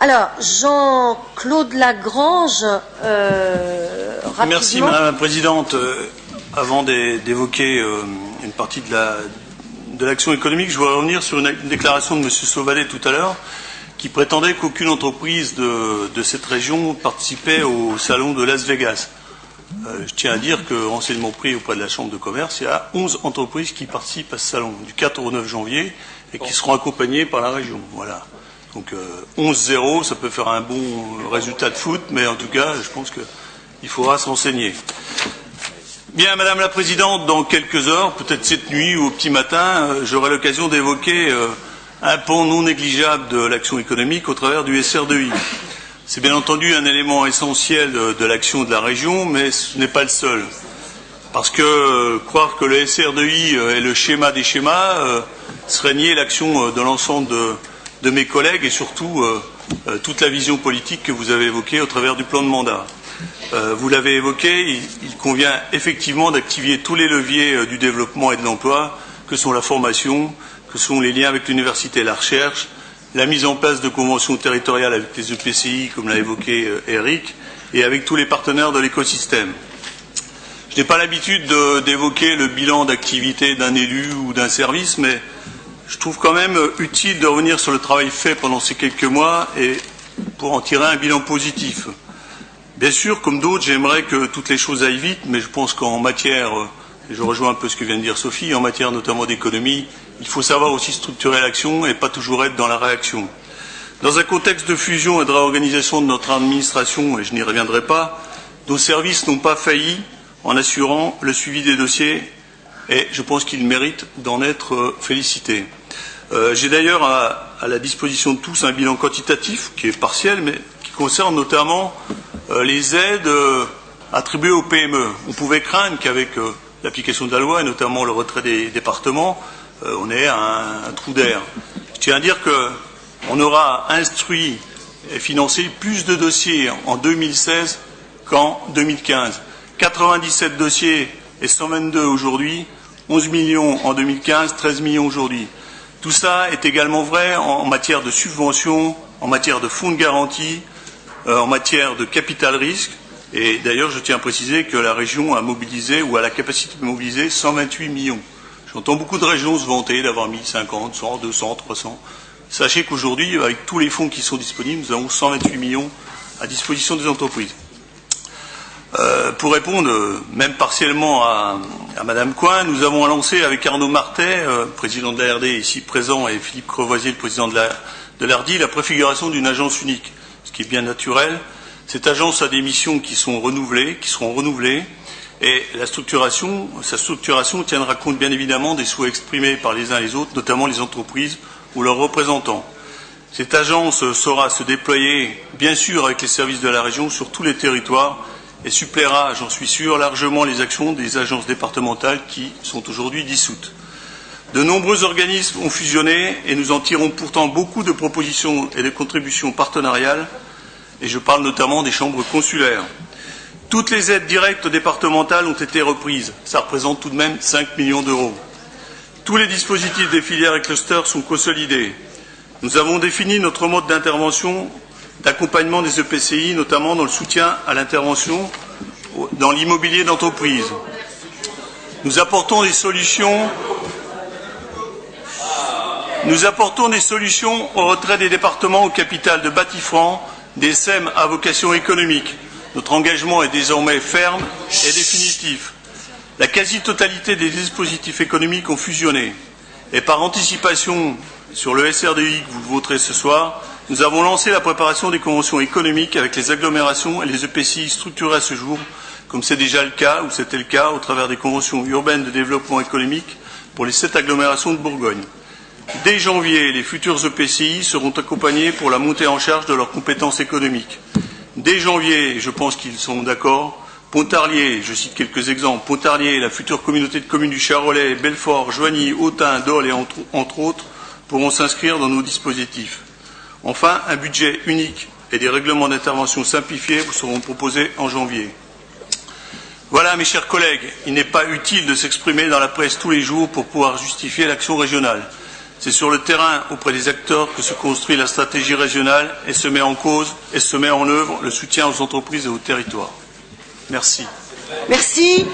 Alors, Jean-Claude Lagrange, rapidement. Merci Madame la Présidente. Avant d'évoquer une partie de l'action économique, je voudrais revenir sur une déclaration de M. Sauvadet tout à l'heure, qui prétendait qu'aucune entreprise de cette région participait au salon de Las Vegas. Je tiens à dire que, renseignement pris auprès de la Chambre de commerce, il y a 11 entreprises qui participent à ce salon, du 4 au 9 janvier, et qui seront accompagnées par la région. Voilà. Donc 11-0, ça peut faire un bon résultat de foot, mais en tout cas, je pense qu'il faudra se renseigner. Bien, Madame la Présidente, dans quelques heures, peut-être cette nuit ou au petit matin, j'aurai l'occasion d'évoquer un pan non négligeable de l'action économique au travers du SR2I. C'est bien entendu un élément essentiel de l'action de la région, mais ce n'est pas le seul. Parce que croire que le SR2I est le schéma des schémas serait nier l'action de l'ensemble de mes collègues et surtout toute la vision politique que vous avez évoquée au travers du plan de mandat. Vous l'avez évoqué, il convient effectivement d'activer tous les leviers du développement et de l'emploi, que sont la formation, que sont les liens avec l'université et la recherche, la mise en place de conventions territoriales avec les EPCI, comme l'a évoqué Eric, et avec tous les partenaires de l'écosystème. Je n'ai pas l'habitude d'évoquer le bilan d'activité d'un élu ou d'un service, mais je trouve quand même utile de revenir sur le travail fait pendant ces quelques mois et pour en tirer un bilan positif. Bien sûr, comme d'autres, j'aimerais que toutes les choses aillent vite, mais je pense qu'en matière, et je rejoins un peu ce que vient de dire Sophie, en matière notamment d'économie, il faut savoir aussi structurer l'action et pas toujours être dans la réaction. Dans un contexte de fusion et de réorganisation de notre administration, et je n'y reviendrai pas, nos services n'ont pas failli en assurant le suivi des dossiers et je pense qu'ils méritent d'en être félicités. J'ai d'ailleurs à la disposition de tous un bilan quantitatif qui est partiel, mais qui concerne notamment les aides attribuées aux PME. On pouvait craindre qu'avec l'application de la loi, et notamment le retrait des départements, on ait un trou d'air. Je tiens à dire qu'on aura instruit et financé plus de dossiers en 2016 qu'en 2015. 97 dossiers et 122 aujourd'hui, 11 millions en 2015, 13 millions aujourd'hui. Tout ça est également vrai en matière de subventions, en matière de fonds de garantie, en matière de capital risque. Et d'ailleurs, je tiens à préciser que la région a mobilisé ou a la capacité de mobiliser 128 millions. J'entends beaucoup de régions se vanter d'avoir mis 50, 100, 200, 300. Sachez qu'aujourd'hui, avec tous les fonds qui sont disponibles, nous avons 128 millions à disposition des entreprises. Pour répondre, même partiellement à Madame Coin, nous avons lancé avec Arnaud Martet, président de l'ARD ici présent, et Philippe Crevoisier, le président de l'ARDI, la préfiguration d'une agence unique, ce qui est bien naturel. Cette agence a des missions qui seront renouvelées, et sa structuration tiendra compte bien évidemment des souhaits exprimés par les uns et les autres, notamment les entreprises ou leurs représentants. Cette agence saura se déployer, bien sûr, avec les services de la région sur tous les territoires, et suppléera, j'en suis sûr, largement les actions des agences départementales qui sont aujourd'hui dissoutes. De nombreux organismes ont fusionné et nous en tirons pourtant beaucoup de propositions et de contributions partenariales, et je parle notamment des chambres consulaires. Toutes les aides directes départementales ont été reprises, ça représente tout de même 5 millions d'euros. Tous les dispositifs des filières et clusters sont consolidés. Nous avons défini notre mode d'intervention d'accompagnement des EPCI, notamment dans le soutien à l'intervention dans l'immobilier d'entreprise. Nous apportons des solutions au retrait des départements au capital de Batifran, des SEM à vocation économique. Notre engagement est désormais ferme et définitif. La quasi-totalité des dispositifs économiques ont fusionné. Et par anticipation sur le SR2I que vous voterez ce soir, nous avons lancé la préparation des conventions économiques avec les agglomérations et les EPCI structurés à ce jour, comme c'est déjà le cas, ou c'était le cas, au travers des conventions urbaines de développement économique pour les 7 agglomérations de Bourgogne. Dès janvier, les futurs EPCI seront accompagnés pour la montée en charge de leurs compétences économiques. Dès janvier, je pense qu'ils sont d'accord, Pontarlier, je cite quelques exemples, Pontarlier, la future communauté de communes du Charolais, Belfort, Joigny, Autun, Dole et entre autres pourront s'inscrire dans nos dispositifs. Enfin, un budget unique et des règlements d'intervention simplifiés vous seront proposés en janvier. Voilà, mes chers collègues, il n'est pas utile de s'exprimer dans la presse tous les jours pour pouvoir justifier l'action régionale. C'est sur le terrain, auprès des acteurs, que se construit la stratégie régionale et se met en cause et se met en œuvre le soutien aux entreprises et aux territoires. Merci. Merci.